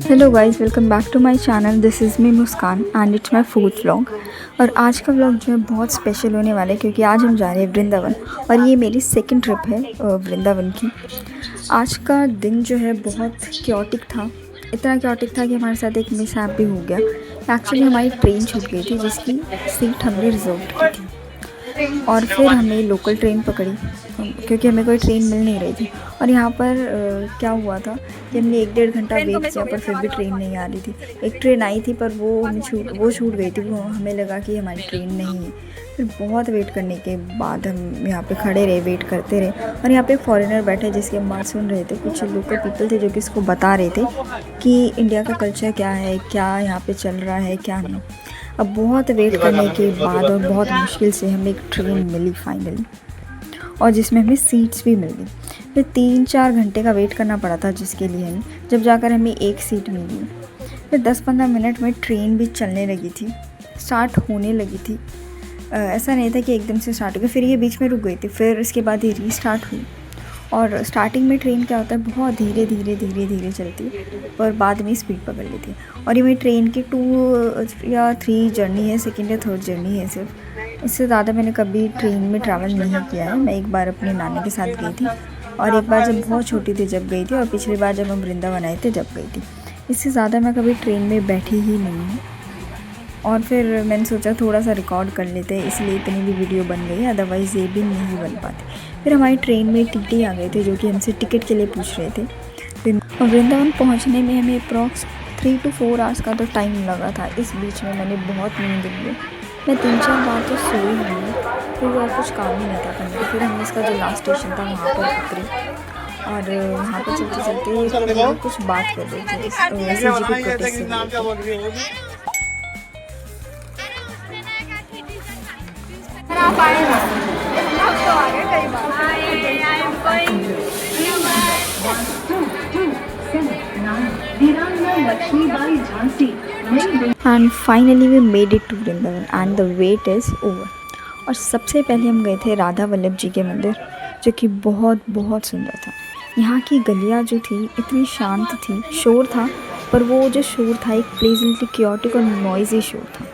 Hello guys, welcome back to my channel. This is me Muskan and it's my food vlog. और आज का vlog जो है बहुत स्पेशल होने वाला है क्योंकि आज हम जा रहे हैं वृंदावन और ये मेरी सेकंड ट्रिप है वृंदावन की। आज का दिन जो है बहुत क्योटिक था, इतना क्योटिक था कि हमारे साथ एक मिसहैप भी हो गया। एक्चुअली हमारी ट्रेन छूट गई थी जिसकी सीट हमने रिजर्व की थी और फिर हमें लोकल ट्रेन पकड़ी क्योंकि हमें कोई ट्रेन मिल नहीं रही थी। और यहाँ पर क्या हुआ था कि हमने 1-1.5 घंटा वेट किया पर फिर भी ट्रेन नहीं आ रही थी। एक ट्रेन आई थी पर वो छूट गई थी। वो हमें लगा कि हमारी ट्रेन नहीं है। फिर बहुत वेट करने के बाद हम यहाँ पे खड़े रहे, वेट करते रहे। और यहाँ पे एक फॉरेनर बैठे जिसकी हम बात सुन रहे थे। कुछ लोकल पीपल थे जो कि इसको बता रहे थे कि इंडिया का कल्चर क्या है, क्या यहाँ पे चल रहा है, क्या नहीं। अब बहुत वेट करने के बाद और बहुत मुश्किल से हमें एक ट्रेन मिली फाइनली, और जिसमें हमें सीट्स भी मिल गई। फिर 3-4 घंटे का वेट करना पड़ा था जिसके लिए हमें, जब जाकर हमें एक सीट मिली। फिर 10-15 मिनट में ट्रेन भी चलने लगी थी, स्टार्ट होने लगी थी। ऐसा नहीं था कि एकदम से स्टार्ट हो गई, फिर ये बीच में रुक गई थी। फिर इसके बाद ये रीस्टार्ट हुई। और स्टार्टिंग में ट्रेन क्या होता है, बहुत धीरे धीरे चलती है पर बाद में स्पीड पकड़ लेती है। और ये मेरी ट्रेन की 2 या 3 जर्नी है, सेकेंड या थर्ड जर्नी है सिर्फ। इससे ज़्यादा मैंने कभी ट्रेन में ट्रैवल नहीं किया है। मैं एक बार अपनी नानी के साथ गई थी और एक बार जब बहुत छोटी थी जब गई थी, और पिछली बार जब हम वृंदावन आए थे जब गई थी। इससे ज़्यादा मैं कभी ट्रेन में बैठी ही नहीं हूँ। और फिर मैंने सोचा थोड़ा सा रिकॉर्ड कर लेते हैं, इसलिए इतनी भी वीडियो बन गई, अदरवाइज़ ये भी नहीं बन पाती। फिर हमारी ट्रेन में टीटी आ गए थे जो कि हमसे टिकट के लिए पूछ रहे थे। फिर वृंदावन पहुंचने में हमें अप्रॉक्स 3 to 4 आवर्स का तो टाइम लगा था। इस बीच में मैंने बहुत नींद ली, मैं 3-4 बार तो सोई हुई। फिर और कुछ काम ही नहीं था करने का। फिर हमने इसका जो लास्ट स्टेशन था वहाँ पर उतरे और वहाँ पर चलते चलते कुछ बात कर रहे थे and finally we made it to Vrindavan and the wait is over. और सबसे पहले हम गए थे राधा वल्लभ जी के मंदिर, जो कि बहुत बहुत सुंदर था। यहाँ की गलियाँ जो थी इतनी शांत थी, शोर था पर वो जो शोर था एक प्लेजेंटली क्योटिक और नॉइजी शोर था।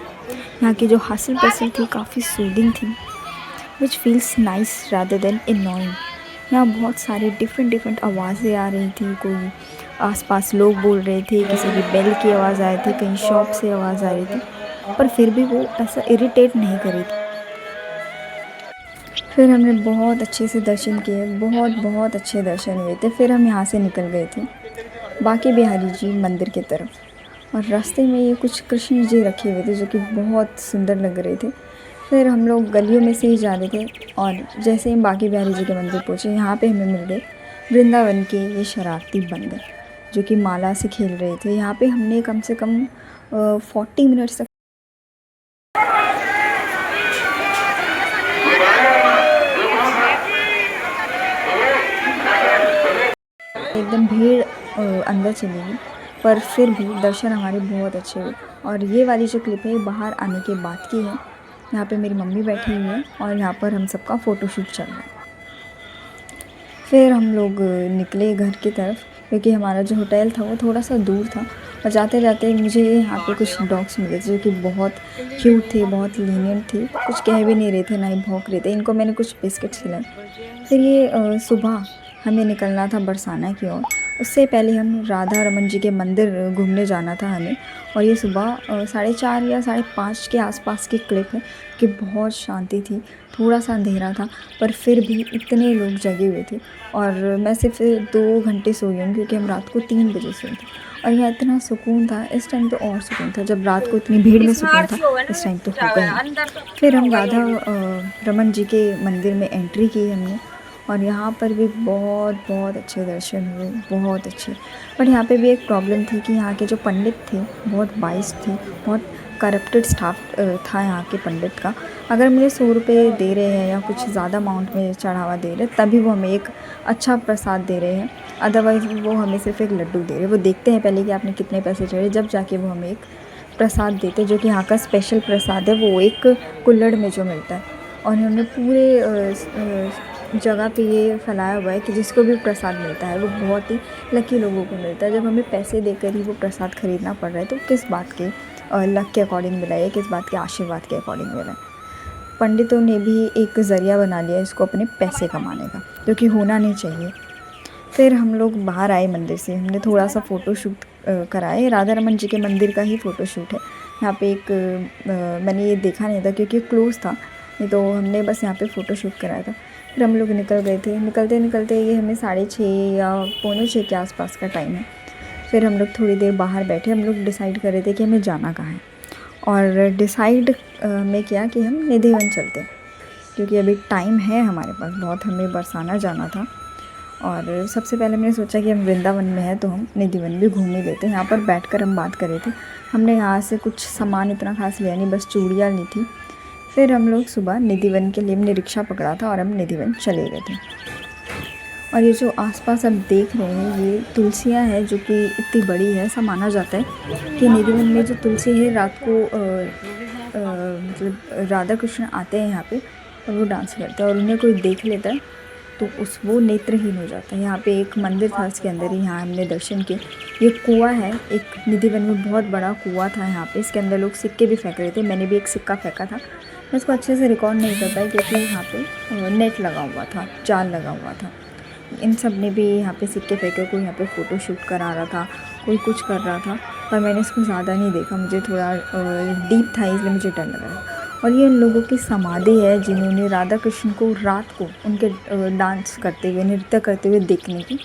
यहाँ की जो हसल पसल थी काफ़ी सूदिंग थी, which feels nice rather than annoying. यहाँ बहुत सारी डिफरेंट आवाज़ें आ रही थी, कोई आसपास लोग बोल रहे थे, किसी की बेल की आवाज़ आ रही थी, कहीं शॉप से आवाज़ आ रही थी, पर फिर भी वो ऐसा इरिटेट नहीं कर रही थी। फिर हमने बहुत अच्छे से दर्शन किए, बहुत अच्छे दर्शन हुए थे। फिर हम यहाँ से निकल गए थे बांके बिहारी जी मंदिर की तरफ। और रास्ते में ये कुछ कृष्ण जी रखे हुए थे जो कि बहुत सुंदर लग रहे थे। फिर हम लोग गलियों में से ही जा रहे थे और जैसे ही हम बांके बिहारी जी के मंदिर पहुँचे, यहाँ पे हमें मिल गए वृंदावन के ये शरारती बंदर जो कि माला से खेल रहे थे। यहाँ पे हमने कम से कम 40 मिनट्स तक एकदम भीड़ अंदर चली गई, पर फिर भी दर्शन हमारे बहुत अच्छे हुए। और ये वाली जो क्लिप है बाहर आने के बाद की है। यहाँ पे मेरी मम्मी बैठी हुई है और यहाँ पर हम सबका फ़ोटोशूट चल रहा है। फिर हम लोग निकले घर की तरफ क्योंकि हमारा जो होटल था वो थोड़ा सा दूर था। और जाते जाते मुझे यहाँ पे कुछ डॉग्स मिले जो कि बहुत क्यूट थे, बहुत लीनियंट थे, कुछ कह भी नहीं रहे थे, ना ही भौंक रहे थे। इनको मैंने कुछ बिस्किट्स खिलाए। फिर ये सुबह हमें निकलना था बरसाना की ओर। उससे पहले हम राधा रमन जी के मंदिर घूमने जाना था हमें। और ये सुबह 4:30 या 5:30 के आसपास की क्लिप है कि बहुत शांति थी, थोड़ा सा अंधेरा था पर फिर भी इतने लोग जगे हुए थे। और मैं सिर्फ 2 घंटे सोई हूँ क्योंकि हम रात को 3 बजे सोए थे। और यहाँ इतना सुकून था, इस टाइम तो और सुकून था। जब रात को इतनी भीड़ में सुकून था, इस टाइम तो होगा ही। फिर हम राधा रमन जी के मंदिर में एंट्री की हमने और यहाँ पर भी बहुत अच्छे दर्शन हुए, बहुत अच्छे। पर यहाँ पे भी एक प्रॉब्लम थी कि यहाँ के जो पंडित थे बहुत बाइस थे, बहुत करप्टेड स्टाफ था यहाँ के पंडित का। अगर मुझे 100 रुपये दे रहे हैं या कुछ ज़्यादा अमाउंट में चढ़ावा दे रहे हैं तभी वो हमें एक अच्छा प्रसाद दे रहे हैं, अदरवाइज़ वो हमें सिर्फ एक लड्डू दे रहे हैं। वो देखते हैं पहले कि आपने कितने पैसे चढ़े, जब जाके वो हमें एक प्रसाद देते, जो कि यहाँ का स्पेशल प्रसाद है। वो एक कुल्हड़ में जो मिलता है। और उन्होंने पूरे जगह पे ये फैलाया हुआ है कि जिसको भी प्रसाद मिलता है वो बहुत ही लकी लोगों को मिलता है। जब हमें पैसे देकर ही वो प्रसाद खरीदना पड़ रहा है तो किस बात के लक के अकॉर्डिंग मिला है, किस बात के आशीर्वाद के अकॉर्डिंग मिला है। पंडितों ने भी एक ज़रिया बना लिया इसको अपने पैसे कमाने का, जो कि होना नहीं चाहिए। फिर हम लोग बाहर आए मंदिर से, हमने थोड़ा सा फ़ोटोशूट कराए। राधा रमन जी के मंदिर का ही फ़ोटोशूट है। यहाँ पे एक मैंने ये देखा नहीं था क्योंकि क्लोज़ था, नहीं तो हमने बस यहाँ पे फ़ोटोशूट कराया था। फिर हम लोग निकल गए थे। निकलते निकलते ये हमें 6:30 या 5:45 के आसपास का टाइम है। फिर हम लोग थोड़ी देर बाहर बैठे। हम लोग डिसाइड कर रहे थे कि हमें जाना कहाँ है, और डिसाइड में किया कि हम निधिवन चलते हैं, क्योंकि अभी टाइम है हमारे पास बहुत। हमें बरसाना जाना था और सबसे पहले मैंने सोचा कि हम वृंदावन में हैं तो हम निधिवन भी घूम ही लेते हैं। यहाँ पर बैठकर हम बात कर रहे थे। हमने यहाँ से कुछ सामान इतना खास लिया नहीं, बस चूड़ियाँ ली थी। फिर हम लोग सुबह निधिवन के लिए हमने रिक्शा पकड़ा था और हम निधिवन चले गए थे। और ये जो आसपास आप देख रहे हैं ये तुलसियाँ हैं, जो कि इतनी बड़ी है। ऐसा माना जाता है कि निधिवन में जो तुलसी है रात को मतलब राधा कृष्ण आते हैं यहाँ पे और वो डांस करते हैं, और उन्हें कोई देख लेता है तो वो नेत्रहीन हो जाता है। यहाँ पे एक मंदिर था, उसके अंदर ही यहाँ हमने दर्शन किए। ये कुआं है, एक निधिवन में बहुत बड़ा कुआं था यहाँ पे। इसके अंदर लोग सिक्के भी फेंक रहे थे। मैंने भी एक सिक्का फेंका था। मैं उसको अच्छे से रिकॉर्ड नहीं कर पाई क्योंकि यहाँ पे नेट लगा हुआ था, जाल लगा हुआ था। इन सब ने भी यहाँ पे सिक्के फेंके। कोई यहाँ पे फ़ोटो शूट करा रहा था, कोई कुछ कर रहा था, पर मैंने इसको ज़्यादा नहीं देखा। मुझे थोड़ा डीप था इसलिए मुझे डर लग रहा। और ये उन लोगों की समाधि है जिन्होंने राधा कृष्ण को रात को उनके डांस करते हुए, नृत्य करते हुए देखने की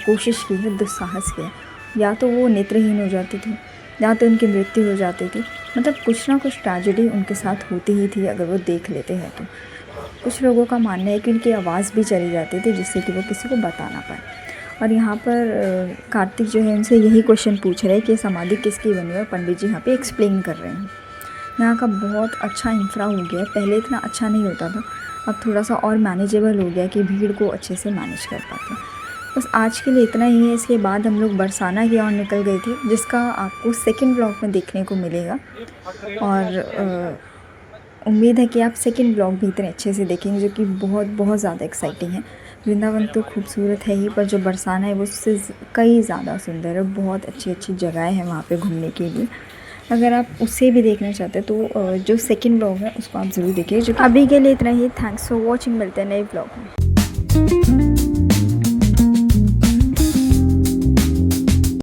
कोशिश की है, दुस्साहस किया। या तो वो नेत्रहीन हो जाते थे या तो उनकी मृत्यु हो जाती थी। मतलब कुछ ना कुछ ट्रेजेडी उनके साथ होती ही थी अगर वो देख लेते हैं तो। कुछ लोगों का मानना है कि उनकी आवाज़ भी चली जाती थी जिससे कि वो किसी को बता ना पाए। और यहाँ पर कार्तिक जो है उनसे यही क्वेश्चन पूछ रहे हैं कि समाधि किसकी बनी है, और पंडित जी यहाँ पे एक्सप्लेन कर रहे हैं। यहाँ का बहुत अच्छा इंफ्रा हो गया है। पहले इतना अच्छा नहीं होता था, अब थोड़ा सा और मैनेजेबल हो गया कि भीड़ को अच्छे से मैनेज कर पाते हैं। बस आज के लिए इतना ही है। इसके बाद हम लोग बरसाना की ओर निकल गए थे, जिसका आपको सेकंड ब्लॉग में देखने को मिलेगा। और उम्मीद है कि आप सेकंड ब्लॉग भी इतने अच्छे से देखेंगे, जो कि बहुत बहुत ज़्यादा एक्साइटिंग है। वृंदावन तो खूबसूरत है ही, पर जो बरसाना है वो उससे कई ज़्यादा सुंदर है। बहुत अच्छी अच्छी जगहें हैं वहाँ पे घूमने के लिए। अगर आप उसे भी देखना चाहते हैं तो जो सेकंड ब्लॉग है उसको आप ज़रूर देखिए। जो अभी के लिए इतना ही। Thanks for watching. मिलते हैं नए ब्लॉग में।